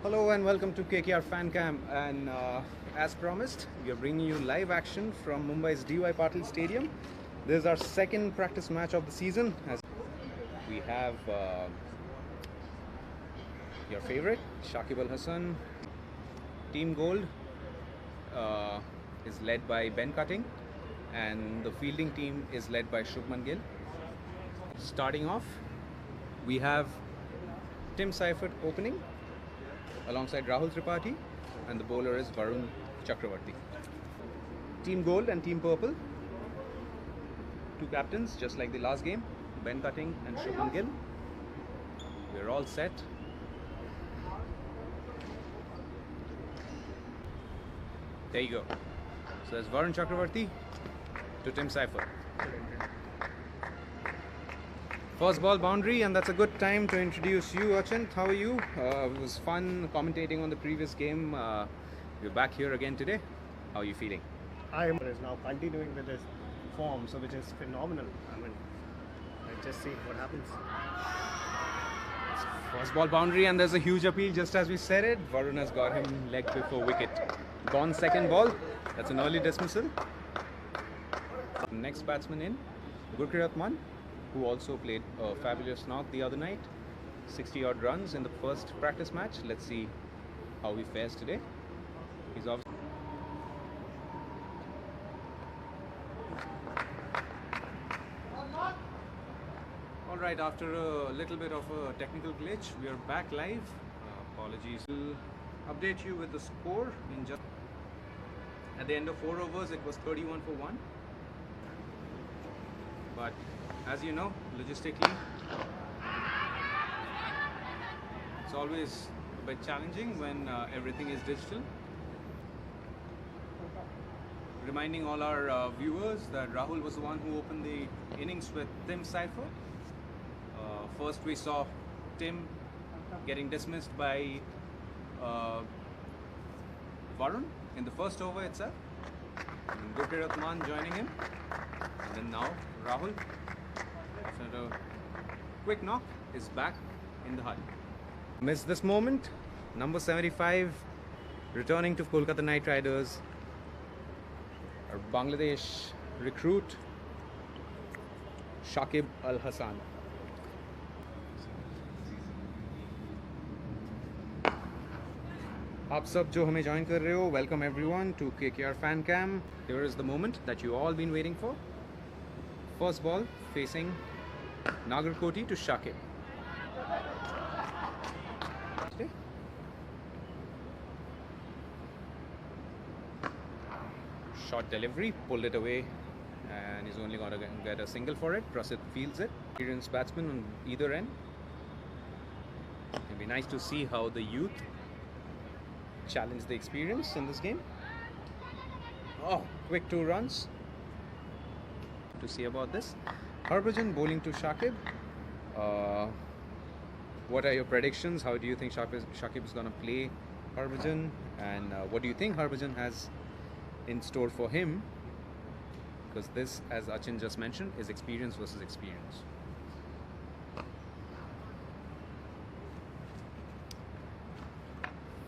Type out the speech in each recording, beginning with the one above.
Hello and welcome to KKR Fan Cam. And as promised, we are bringing you live action from Mumbai's DY Patil Stadium. This is our second practice match of the season. As we have your favorite, Shakib Al Hasan. Team Gold is led by Ben Cutting, and the fielding team is led by Shubman Gill. Starting off, we have Tim Seifert opening alongside Rahul Tripathi, and the bowler is Varun Chakravarti. Team Gold and Team Purple, two captains just like the last game, Ben Cutting and Shubman Gill. We're all set. There you go. So there's Varun Chakravarti to Tim Seifert. First ball boundary, and that's a good time to introduce you, Achint. How are you? It was fun commentating on the previous game. You're back here again today. How are you feeling? I am is now continuing with his form, so which is phenomenal. I mean, let's just see what happens. First ball boundary, and there's a huge appeal just as we said it. Varun has got him leg before wicket. Gone second ball. That's an early dismissal. Next batsman in, Gurpreet Mann, who also played a fabulous knock the other night. 60 odd runs in the first practice match. Let's see how he fares today. He's obviously Alright, after a little bit of a technical glitch, we are back live. Apologies. We'll update you with the score in just at the end of 4 overs. It was 31 for 1. But as you know, logistically, it's always a bit challenging when everything is digital. Reminding all our viewers that Rahul was the one who opened the innings with Tim Seifert. First we saw Tim getting dismissed by Varun in the first over itself. And Gurpreet Mann joining him. And then now Rahul, after a quick knock, is back in the hut. Missed this moment. Number 75 returning to Kolkata Knight Riders. Our Bangladesh recruit Shakib Al Hasan. आप सब जो हमें join कर रहे हो, welcome everyone to KKR Fan Cam. Here is the moment that you all been waiting for. First ball facing Nagarkoti to Shakib. Short delivery, pulled it away, and he's only going to get a single for it. Prasidh fields it. Experienced batsman on either end. It'll be nice to see how the youth challenge the experience in this game. Oh, quick 2 runs. To see about this. Harbhajan bowling to Shakib. What are your predictions? How do you think Shakib is going to play Harbhajan? And what do you think Harbhajan has in store for him? Because this, as Achin just mentioned, is experience versus experience.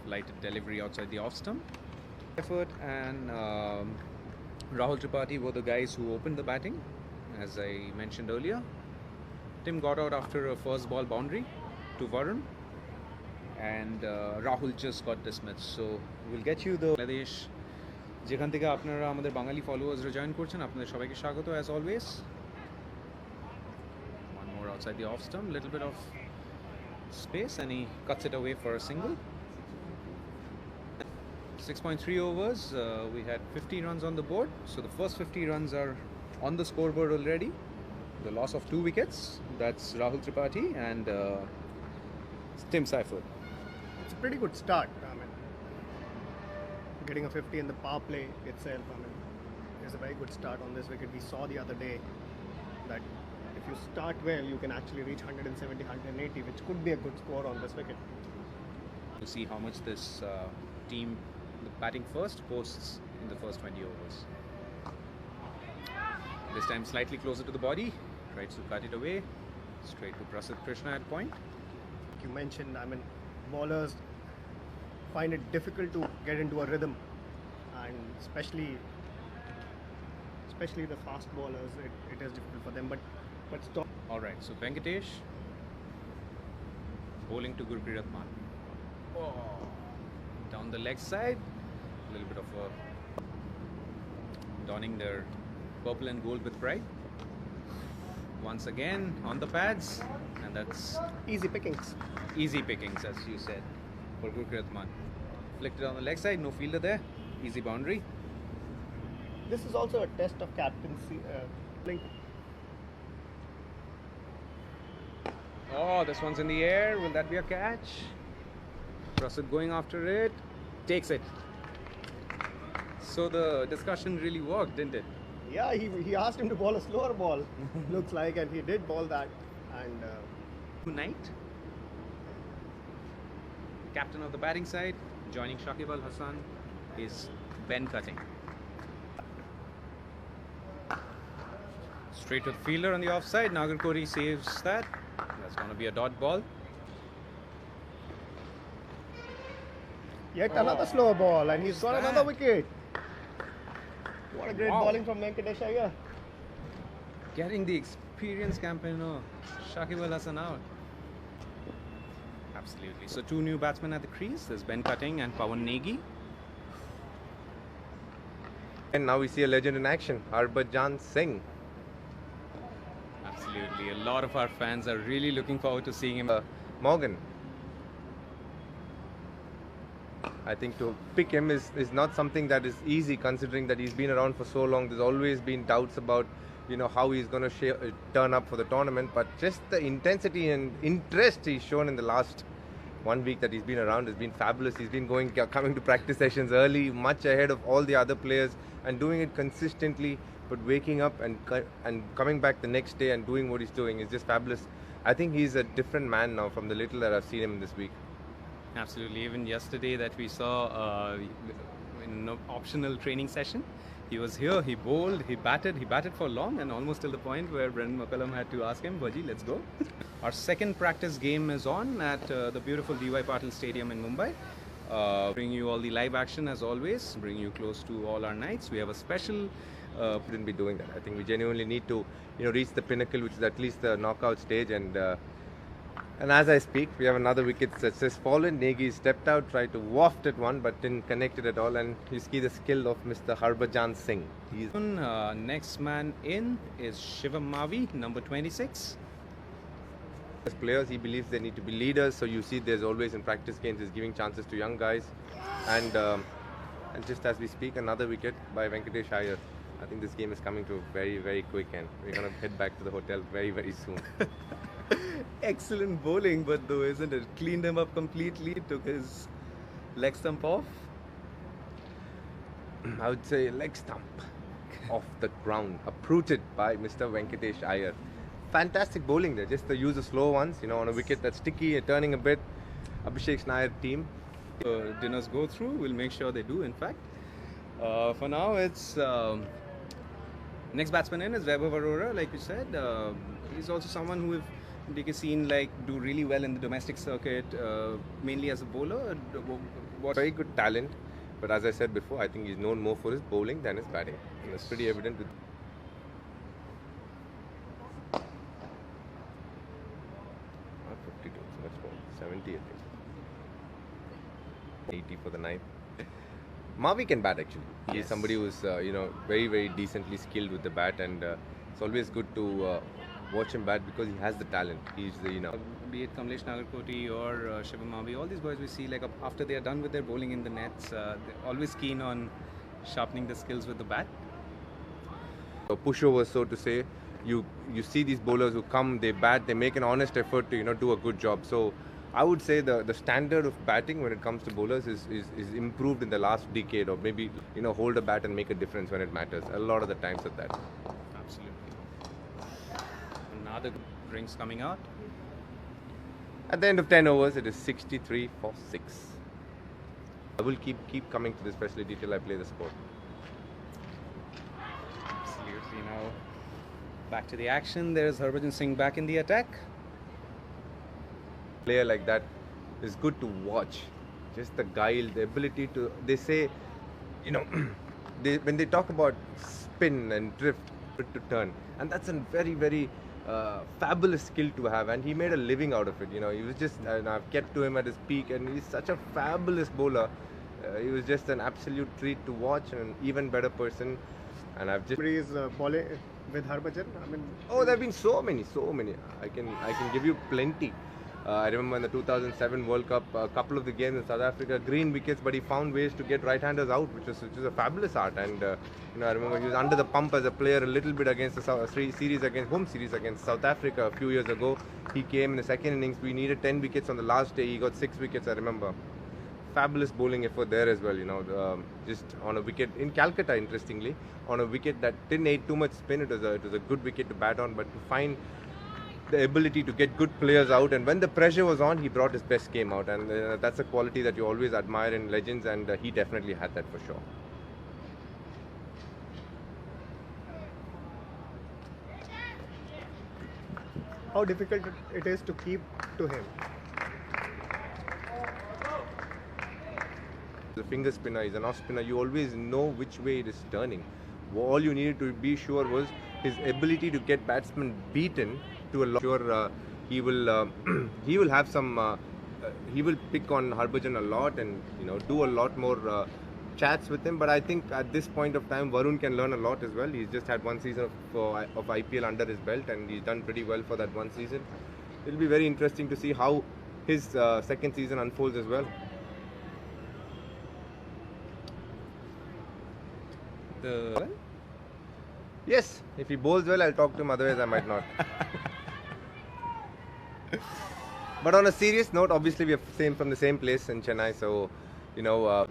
Lighted delivery outside the off stump. Effort and Rahul Tripathi were the guys who opened the batting, as I mentioned earlier. Tim got out after a first ball boundary to Varun, and Rahul just got dismissed. So we'll get you the Bangladesh যেখান থেকে আপনারা আমাদের বাঙালি ফলোয়ার্সরা join করছেন, আপনাদের সবাইকে স্বাগত as always. One more outside the off stump, little bit of space, and he cuts it away for a single. 6.3 overs, we had 50 runs on the board, so the first 50 runs are on the scoreboard already. The loss of 2 wickets, that's Rahul Tripathi and Tim Seifert. It's a pretty good start. I mean, getting a 50 in the power play itself, I mean, is a very good start on this wicket. We saw the other day that if you start well, you can actually reach 170, 180, which could be a good score on this wicket. To see how much this team batting first posts in the first 20 overs. This time slightly closer to the body, tries to cut it away, straight to Prasidh Krishna at point. You mentioned, I mean, bowlers find it difficult to get into a rhythm, and especially the fast bowlers, it is difficult for them. But stop. All right, so Venkatesh bowling to Gurpreet Ratman. Oh, down the leg side, a little bit of a donning their purple and gold with pride. Once again on the pads, and that's Easy pickings. easy pickings, as you said, for Gurpreet Ratman. Flicked it on the leg side, no fielder there, easy boundary. This is also a test of captaincy. Oh, this one's in the air. Will that be a catch? Prasid going after it. Takes it. So the discussion really worked, didn't it? Yeah, he asked him to bowl a slower ball, looks like, and he did bowl that. And Tonight, captain of the batting side, joining Shakib Al Hasan, is Ben Cutting. Straight to the fielder on the offside. Nagarkori saves that. That's going to be a dot ball. yet another slower ball, and he's got another that? wicket. What a great Wow. bowling from Venkatesh Iyer. Getting the experienced campaigner Shakib Al Hasan out. Absolutely. So two new batsmen at the crease. There's Ben Cutting and Pawan Negi. And now we see a legend in action, Harbhajan Singh. Absolutely. A lot of our fans are really looking forward to seeing him. Morgan. I think to pick him is not something that is easy, considering that he's been around for so long. There's always been doubts about, how he's going to turn up for the tournament. But just the intensity and interest he's shown in the last 1 week that he's been around has been fabulous. He's been coming to practice sessions early, much ahead of all the other players, and doing it consistently. But waking up and coming back the next day and doing what he's doing is just fabulous. I think he's a different man now from the little that I've seen him this week. Absolutely. Even yesterday that we saw in an optional training session, he was here, he bowled, he batted for long, and almost till the point where Brendan McCullum had to ask him, Bhaji, let's go. Our second practice game is on at the beautiful D.Y. Patil Stadium in Mumbai. Bring you all the live action as always, bring you close to all our nights. We have a special... Shouldn't be doing that. I think we genuinely need to, reach the pinnacle, which is at least the knockout stage. And as I speak, we have another wicket that says fallen. Negi stepped out, tried to waft at one, but didn't connect it at all. And you see the skill of Mr. Harbhajan Singh. He's next man in is Shivam Mavi, number 26. as players, he believes they need to be leaders. So you see, there's always in practice games, he's giving chances to young guys. And just as we speak, another wicket by Venkatesh Iyer. I think this game is coming to a very, very quick end. We're going to head back to the hotel very, very soon. Excellent bowling, but though, isn't it? Cleaned him up completely, took his leg stump off. I would say leg stump off the ground, uprooted by Mr. Venkatesh Iyer. Fantastic bowling there, just the use of slow ones, on a wicket that's sticky, turning a bit. Abhishek Nair team. Dinners go through, we'll make sure they do, in fact. For now, it's next batsman in is Vaibhav Arora, like you said. He's also someone who we've seen do really well in the domestic circuit, mainly as a bowler. Very good talent, but as I said before, I think he's known more for his bowling than his batting. And it's pretty evident with 52, so much more, 70 I think. 80 for the ninth. Mavi can bat actually. He's Yes. somebody who's very, very decently skilled with the bat, and it's always good to watch him bat because he has the talent. He's the Be it Kamlesh Nagarkoti or Shivam Mavi, all these boys we see after they are done with their bowling in the nets, they're always keen on sharpening the skills with the bat. a pushover, so to say. You see these bowlers who come, they bat, they make an honest effort to do a good job. So I would say the standard of batting when it comes to bowlers is improved in the last decade, or maybe hold a bat and make a difference when it matters. A lot of the times at that. Absolutely. Another drinks coming out. At the end of 10 overs, it is 63 for 6. I will keep coming to this facility till I play the sport. Absolutely. Now back to the action. There's Harbhajan Singh back in the attack. Player like that is good to watch. just the guile, the ability to. They say, you know, when they talk about spin and drift to turn, and that's a very very fabulous skill to have, and he made a living out of it. You know, he was just, and I've kept to him at his peak, and he's such a fabulous bowler. He was just an absolute treat to watch, and an even better person. And I've just Somebody is bowling with Harbhajan. I mean, oh, there have been so many. I can give you plenty. I remember in the 2007 World Cup, a couple of the games in South Africa, green wickets, but he found ways to get right-handers out, which is a fabulous art. And you know, I remember he was under the pump as a player a little bit against the home series against South Africa a few years ago. He came in the second innings. We needed 10 wickets on the last day. He got 6 wickets. I remember. Fabulous bowling effort there as well. You know, just on a wicket in Calcutta, interestingly, on a wicket that didn't need too much spin. It was a good wicket to bat on, but to find the ability to get good players out, and when the pressure was on, he brought his best game out, and that's a quality that you always admire in legends, and he definitely had that for sure. how difficult it is to keep to him. The finger spinner, he's an off spinner, you always know which way it is turning. All you needed to be sure was his ability to get batsmen beaten to a lot. Sure, he will he will have some he will pick on Harbhajan a lot, and you know, do a lot more chats with him. But I think at this point of time, Varun can learn a lot as well. He's just had one season of IPL under his belt, and he's done pretty well for that one season. It'll be very interesting to see how his second season unfolds as well. Yes, if he bowls well, I'll talk to him, otherwise I might not. But on a serious note, obviously we are from the same place in Chennai, so you know.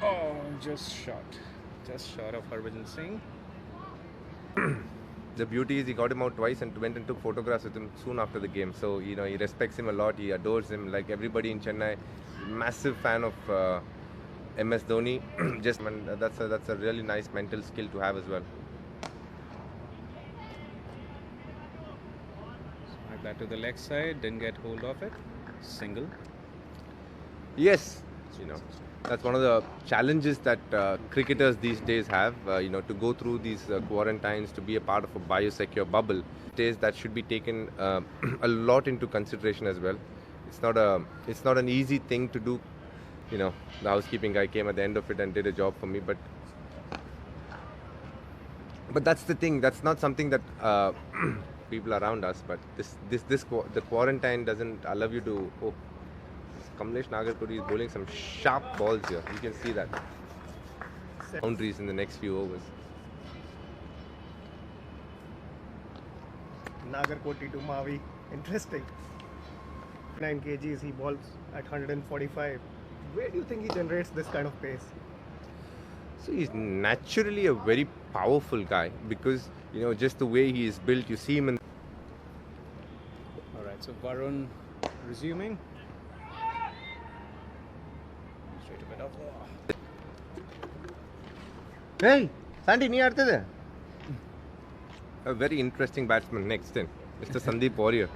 Oh, just short of Harbhajan Singh. The beauty is he got him out twice and went and took photographs with him soon after the game. So you know, he respects him a lot. He adores him, like everybody in Chennai. Massive fan of MS Dhoni. And that's a really nice mental skill to have as well. Like that to the leg side, didn't get hold of it. Single. Yes, you know, that's one of the challenges that cricketers these days have. You know, to go through these quarantines, to be a part of a biosecure bubble. Days that should be taken a lot into consideration as well. It's not an easy thing to do. You know, the housekeeping guy came at the end of it and did a job for me, but that's the thing. That's not something that people around us. But the quarantine doesn't allow you to. Oh, Kamlesh Nagarkoti is bowling some sharp balls here. You can see that. Boundaries in the next few overs. Nagarkoti to Mavi. Interesting. 9 kgs, he bowls at 145. Where do you think he generates this kind of pace? So he's naturally a very powerful guy, because you know, just the way he is built. You see him in. All right, so Varun resuming. Straight a bit off. Hey, Sandy, nee aadtade? A very interesting batsman next in, Mr. Sandeep Warrior.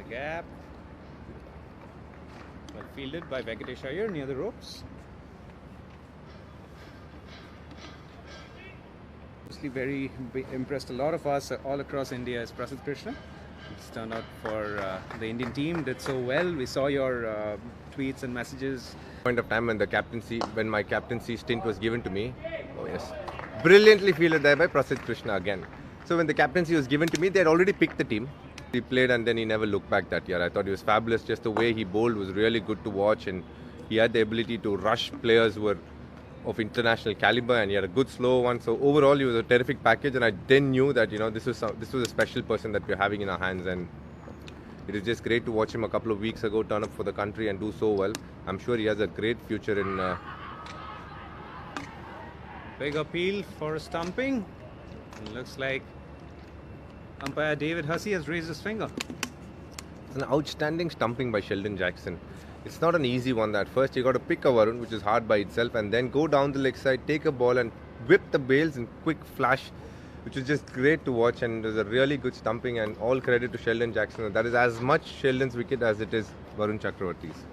Gap. Well fielded by Venkatesh Iyer near the ropes. Mostly very impressed a lot of us all across India is Prasidh Krishna. It's turned out for the Indian team, did so well. We saw your tweets and messages. Point of time when my captaincy stint was given to me. Oh yes, brilliantly fielded there by Prasidh Krishna again. So when the captaincy was given to me, they had already picked the team. He played and then he never looked back that year. I thought he was fabulous. Just the way he bowled was really good to watch, and he had the ability to rush players who were of international caliber, and he had a good slow one. So overall, he was a terrific package, and I then knew that, you know, this was a special person that we're having in our hands, and it is just great to watch him a couple of weeks ago turn up for the country and do so well. I'm sure he has a great future in. Big appeal for stumping. It looks like umpire David Hussey has raised his finger. It's an outstanding stumping by Sheldon Jackson. It's not an easy one. That first you got to pick a Varun, which is hard by itself, and then go down the leg side, take a ball and whip the bails in quick flash, which was just great to watch, and it was a really good stumping, and all credit to Sheldon Jackson. That is as much Sheldon's wicket as it is Varun Chakravarti's.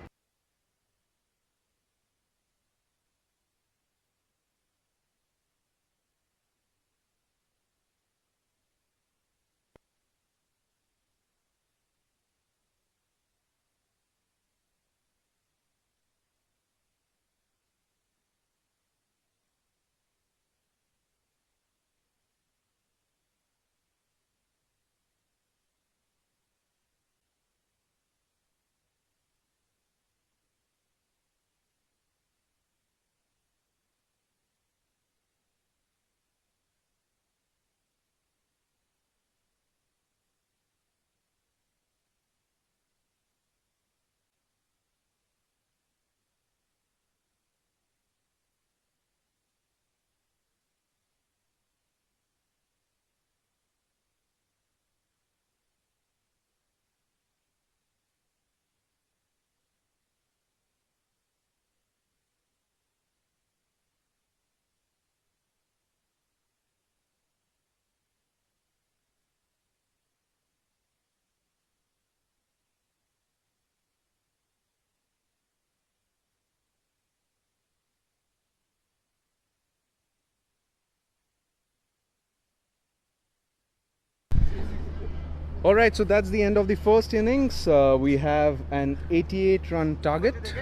Alright, so that's the end of the first innings. We have an 88 run target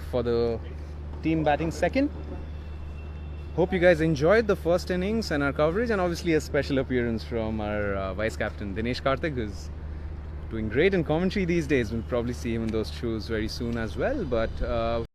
for the team batting second. Hope you guys enjoyed the first innings and our coverage, and obviously a special appearance from our vice captain Dinesh Karthik, who's doing great in commentary these days. We'll probably see him in those shows very soon as well. But